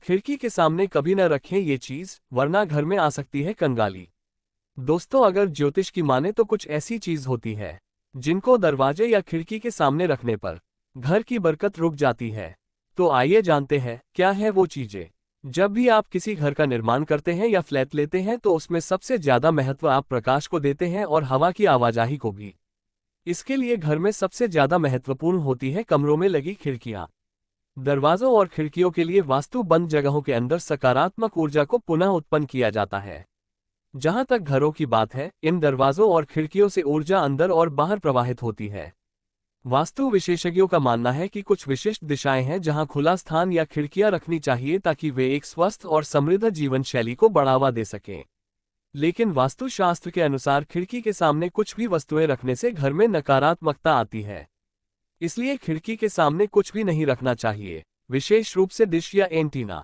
खिड़की के सामने कभी न रखें ये चीज, वरना घर में आ सकती है कंगाली। दोस्तों, अगर ज्योतिष की माने तो कुछ ऐसी चीज होती है जिनको दरवाजे या खिड़की के सामने रखने पर घर की बरकत रुक जाती है। तो आइए जानते हैं क्या है वो चीजें। जब भी आप किसी घर का निर्माण करते हैं या फ्लैट लेते हैं तो उसमें सबसे ज्यादा महत्व आप प्रकाश को देते हैं और हवा की आवाजाही को भी। इसके लिए घर में सबसे ज्यादा महत्वपूर्ण होती है कमरों में लगी खिड़कियां। दरवाजों और खिड़कियों के लिए वास्तु बंद जगहों के अंदर सकारात्मक ऊर्जा को पुनः उत्पन्न किया जाता है। जहां तक घरों की बात है, इन दरवाजों और खिड़कियों से ऊर्जा अंदर और बाहर प्रवाहित होती है। वास्तु विशेषज्ञों का मानना है कि कुछ विशिष्ट दिशाएं हैं जहां खुला स्थान या खिड़कियां रखनी चाहिए ताकि वे एक स्वस्थ और समृद्ध जीवन शैली को बढ़ावा दे सकें। लेकिन वास्तुशास्त्र के अनुसार खिड़की के सामने कुछ भी वस्तुएं रखने से घर में नकारात्मकता आती है। इसलिए खिड़की के सामने कुछ भी नहीं रखना चाहिए, विशेष रूप से डिश या एंटीना।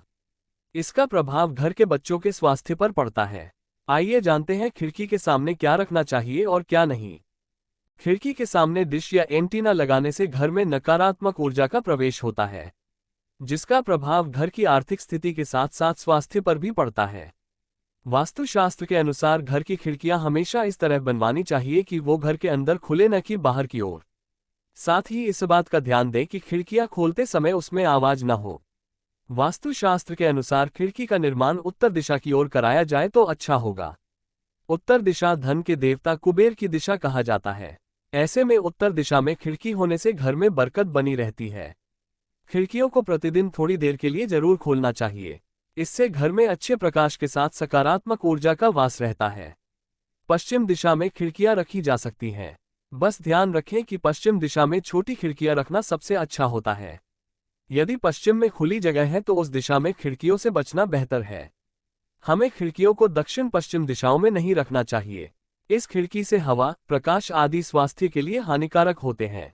इसका प्रभाव घर के बच्चों के स्वास्थ्य पर पड़ता है। आइए जानते हैं खिड़की के सामने क्या रखना चाहिए और क्या नहीं। खिड़की के सामने डिश या एंटीना लगाने से घर में नकारात्मक ऊर्जा का प्रवेश होता है, जिसका प्रभाव घर की आर्थिक स्थिति के साथ साथ स्वास्थ्य पर भी पड़ता है। वास्तुशास्त्र के अनुसार घर की खिड़कियां हमेशा इस तरह बनवानी चाहिए कि वो घर के अंदर खुले न कि बाहर की ओर। साथ ही इस बात का ध्यान दें कि खिड़कियां खोलते समय उसमें आवाज न हो। वास्तुशास्त्र के अनुसार खिड़की का निर्माण उत्तर दिशा की ओर कराया जाए तो अच्छा होगा। उत्तर दिशा धन के देवता कुबेर की दिशा कहा जाता है। ऐसे में उत्तर दिशा में खिड़की होने से घर में बरकत बनी रहती है। खिड़कियों को प्रतिदिन थोड़ी देर के लिए जरूर खोलना चाहिए। इससे घर में अच्छे प्रकाश के साथ सकारात्मक ऊर्जा का वास रहता है। पश्चिम दिशा में खिड़कियां रखी जा सकती हैं। बस ध्यान रखें कि पश्चिम दिशा में छोटी खिड़कियां रखना सबसे अच्छा होता है। यदि पश्चिम में खुली जगह है तो उस दिशा में खिड़कियों से बचना बेहतर है। हमें खिड़कियों को दक्षिण पश्चिम दिशाओं में नहीं रखना चाहिए। इस खिड़की से हवा, प्रकाश आदि स्वास्थ्य के लिए हानिकारक होते हैं।